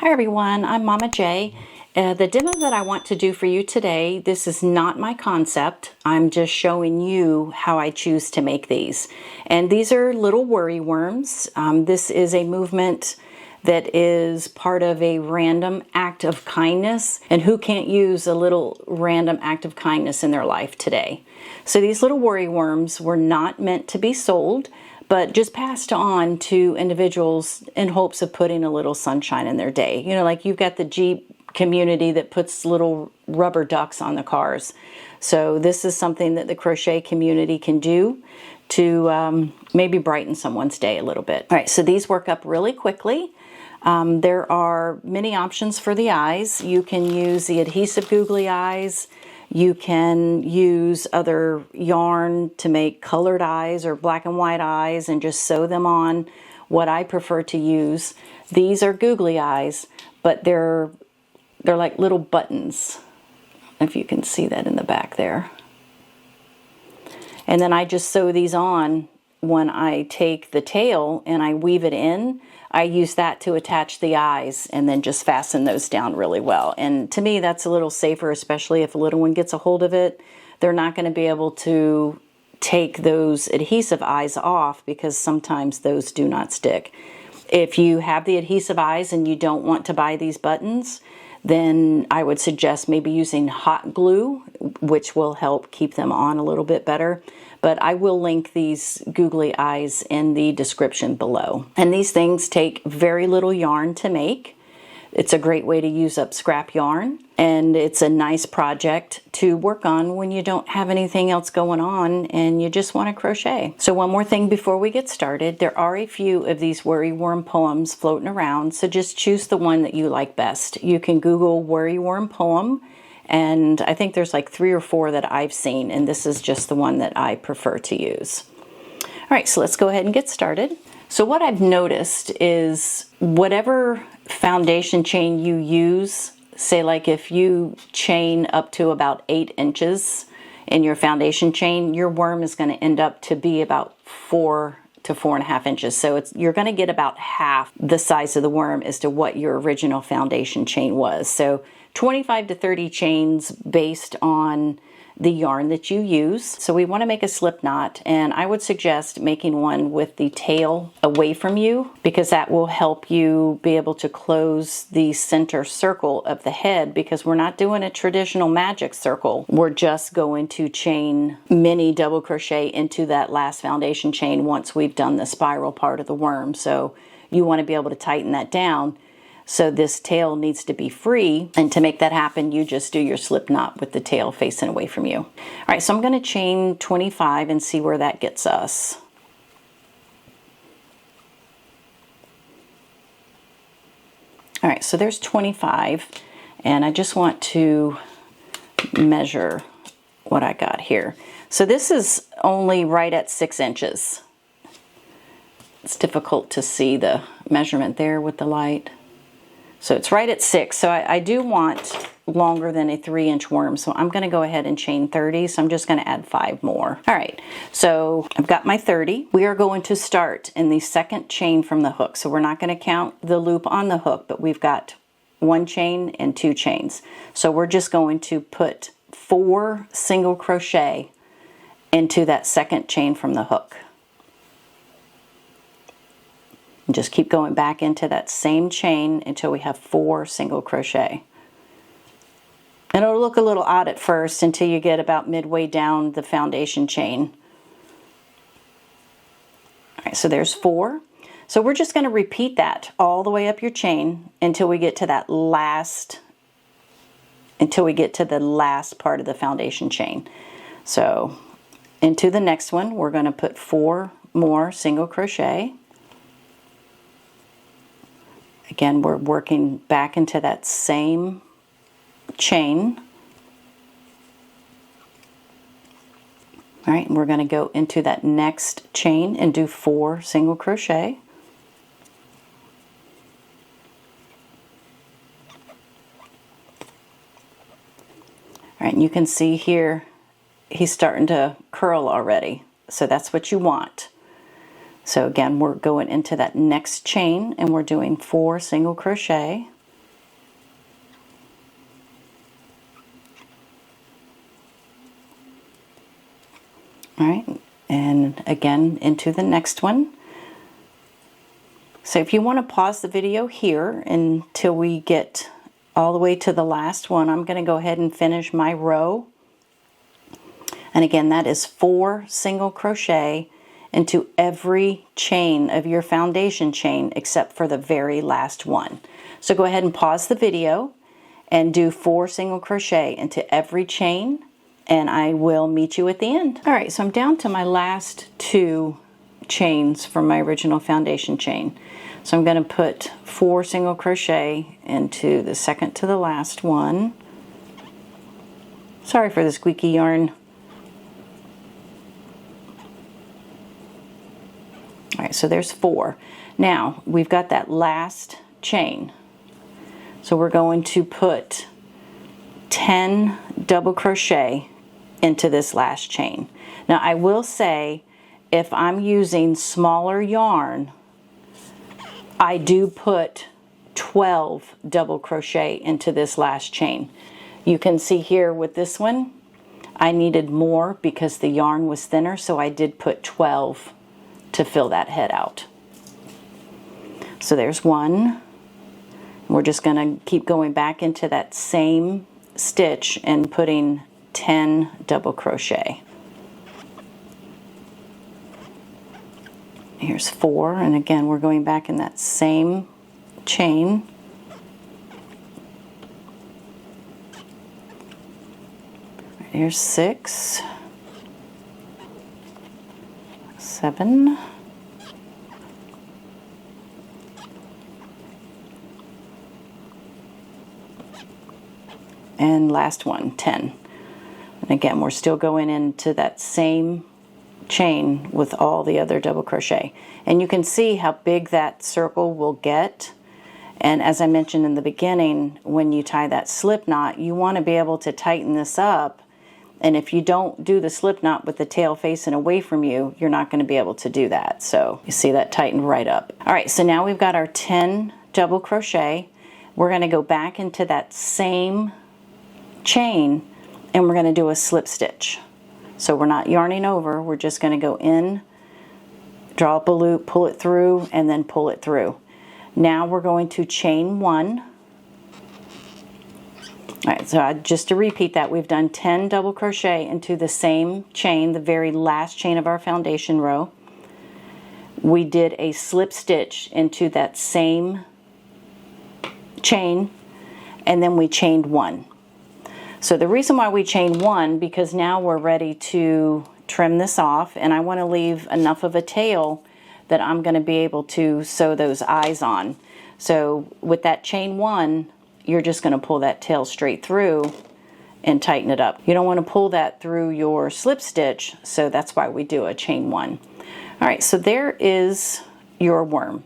Hi everyone, I'm Mama J. The demo that I want to do for you today, this is not my concept. I'm just showing you how I choose to make these. And these are little worry worms. This is a movement that is part of a random act of kindness. And who can't use a little random act of kindness in their life today? So these little worry worms were not meant to be sold, but just passed on to individuals in hopes of putting a little sunshine in their day. You know, like you've got the Jeep community that puts little rubber ducks on the cars. So this is something that the crochet community can do to maybe brighten someone's day a little bit. All right, so these work up really quickly. There are many options for the eyes. You can use the adhesive googly eyes. You can use other yarn to make colored eyes or black and white eyes and just sew them on. What I prefer to use, these are googly eyes, but they're like little buttons, if you can see that in the back there. And then I just sew these on when I take the tail and I weave it in. I use that to attach the eyes and then just fasten those down really well. And to me, that's a little safer, especially if a little one gets a hold of it. They're not going to be able to take those adhesive eyes off because sometimes those do not stick. If you have the adhesive eyes and you don't want to buy these buttons, then I would suggest maybe using hot glue, which will help keep them on a little bit better. But I will link these googly eyes in the description below. And these things take very little yarn to make. It's a great way to use up scrap yarn, and it's a nice project to work on when you don't have anything else going on and you just want to crochet. So one more thing before we get started, there are a few of these worry worm poems floating around, so just choose the one that you like best. You can Google worry worm poem, and I think there's like 3 or 4 that I've seen, and this is just the one that I prefer to use. All right, so let's go ahead and get started. So what I've noticed is whatever foundation chain you use, say like if you chain up to about 8 inches in your foundation chain, your worm is going to end up to be about 4 to 4.5 inches. So you're going to get about half the size of the worm as to what your original foundation chain was. So 25 to 30 chains based on the yarn that you use. So we want to make a slip knot, and I would suggest making one with the tail away from you because that will help you be able to close the center circle of the head, because we're not doing a traditional magic circle. We're just going to chain mini double crochet into that last foundation chain once we've done the spiral part of the worm. So you want to be able to tighten that down. So this tail needs to be free, and to make that happen, you just do your slip knot with the tail facing away from you. All right, so I'm going to chain 25 and see where that gets us. All right, so there's 25, and I just want to measure what I got here. So this is only right at 6 inches. It's difficult to see the measurement there with the light. So it's right at 6. So I do want longer than a 3-inch worm. So I'm going to go ahead and chain 30. So I'm just going to add 5 more. All right. So I've got my 30. We are going to start in the second chain from the hook. So we're not going to count the loop on the hook, but we've got 1 chain and 2 chains. So we're just going to put 4 single crochet into that second chain from the hook. And just keep going back into that same chain until we have 4 single crochet. And it'll look a little odd at first until you get about midway down the foundation chain. All right, so there's 4. So we're just going to repeat that all the way up your chain until we get to that last, part of the foundation chain. So into the next one, we're going to put 4 more single crochet. Again, we're working back into that same chain. All right, and we're going to go into that next chain and do 4 single crochet. All right, and you can see here, he's starting to curl already. So that's what you want. So again, we're going into that next chain and we're doing 4 single crochet. All right, and again into the next one. So if you want to pause the video here until we get all the way to the last one, I'm going to go ahead and finish my row. And again, that is 4 single crochet into every chain of your foundation chain except for the very last one. So go ahead and pause the video and do 4 single crochet into every chain, and I will meet you at the end. All right, so I'm down to my last 2 chains from my original foundation chain. So I'm going to put 4 single crochet into the second to the last one. Sorry for the squeaky yarn. All right, so there's 4. Now we've got that last chain. So we're going to put 10 double crochet into this last chain. Now I will say, if I'm using smaller yarn, I do put 12 double crochet into this last chain. You can see here with this one, I needed more because the yarn was thinner, so I did put 12 to fill that head out. So there's 1. We're just going to keep going back into that same stitch and putting 10 double crochet. Here's 4, and again we're going back in that same chain. Here's 6, 7, and last one, 10. And again, we're still going into that same chain with all the other double crochet, and you can see how big that circle will get. And as I mentioned in the beginning, when you tie that slip knot, you want to be able to tighten this up, and if you don't do the slip knot with the tail facing away from you, you're not going to be able to do that. So you see that tightened right up. All right, so now we've got our 10 double crochet. We're going to go back into that same chain and we're going to do a slip stitch. So we're not yarning over, we're just going to go in, draw up a loop, pull it through, and then pull it through. Now we're going to chain 1. All right, so just to repeat that, we've done 10 double crochet into the same chain, the very last chain of our foundation row. We did a slip stitch into that same chain, and then we chained 1. So the reason why we chain 1, because now we're ready to trim this off, and I want to leave enough of a tail that I'm going to be able to sew those eyes on. So with that chain 1, you're just going to pull that tail straight through and tighten it up. You don't want to pull that through your slip stitch, so that's why we do a chain 1. All right, so there is your worm.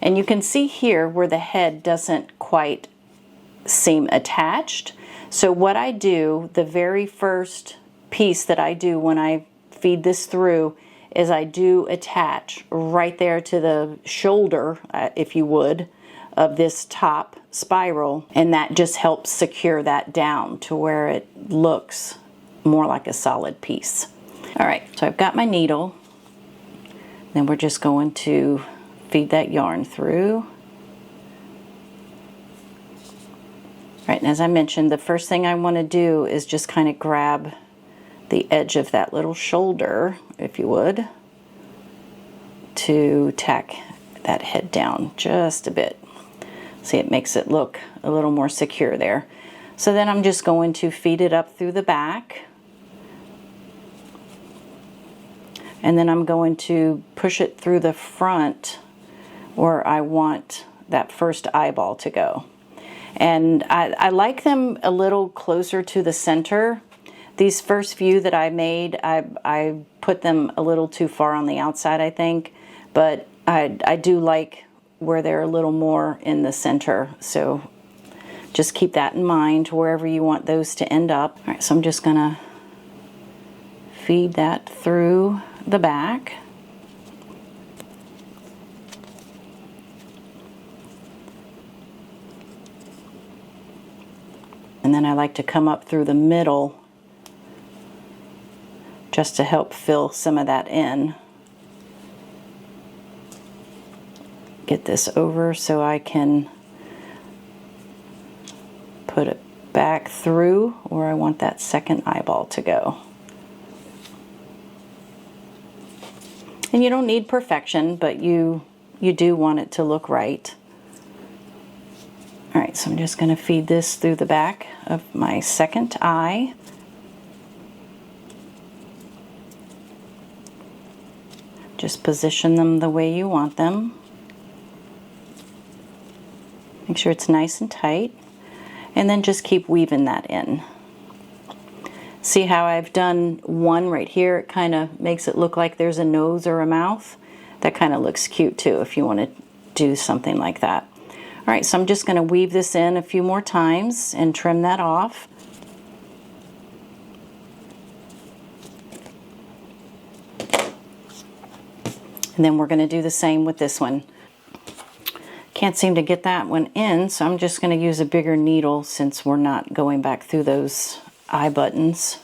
And you can see here where the head doesn't quite seem attached. So what I do, the very first piece that I do when I feed this through, is I do attach right there to the shoulder, if you would, of this top spiral, and that just helps secure that down to where it looks more like a solid piece. All right, so I've got my needle. Then we're just going to feed that yarn through. Right, and as I mentioned, the first thing I want to do is just kind of grab the edge of that little shoulder, if you would, to tack that head down just a bit. See, it makes it look a little more secure there. So then I'm just going to feed it up through the back. And then I'm going to push it through the front where I want that first eyeball to go. And I like them a little closer to the center. These first few that I made, I put them a little too far on the outside, I think. But I do like where they're a little more in the center. So just keep that in mind wherever you want those to end up. All right, so I'm just gonna feed that through the back. And then I like to come up through the middle just to help fill some of that in. Get this over so I can put it back through where I want that second eyeball to go. And you don't need perfection, but you do want it to look right. All right, so I'm just going to feed this through the back of my second eye. Just position them the way you want them. Make sure it's nice and tight. And then just keep weaving that in. See how I've done one right here? It kind of makes it look like there's a nose or a mouth. That kind of looks cute too if you want to do something like that. All right, so I'm just going to weave this in a few more times and trim that off. And then we're going to do the same with this one. Can't seem to get that one in, so I'm just going to use a bigger needle since we're not going back through those eye buttons.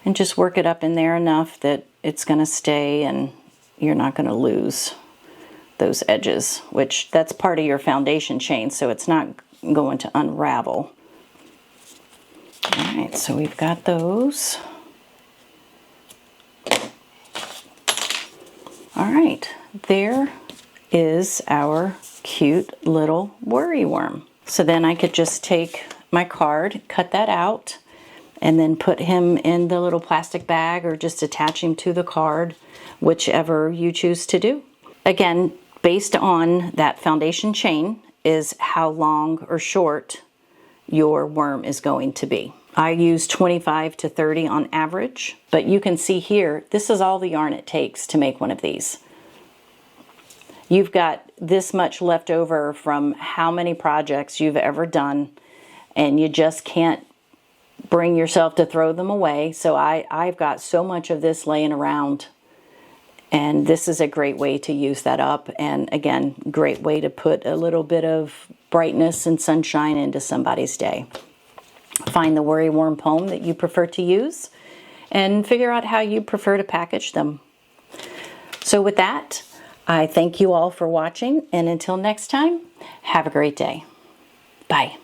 And just work it up in there enough that it's going to stay and you're not going to lose those edges, which that's part of your foundation chain, so it's not going to unravel. All right, so we've got those. All right, there is our cute little worry worm. So then I could just take my card, cut that out, and then put him in the little plastic bag or just attach him to the card, whichever you choose to do. Again, based on that foundation chain is how long or short your worm is going to be. I use 25 to 30 on average, but you can see here, this is all the yarn it takes to make one of these. You've got this much left over from how many projects you've ever done, and you just can't bring yourself to throw them away. So I've got so much of this laying around, and this is a great way to use that up. And again, great way to put a little bit of brightness and sunshine into somebody's day. Find the worry worm poem that you prefer to use and figure out how you prefer to package them. So with that, I thank you all for watching, and until next time, have a great day. Bye.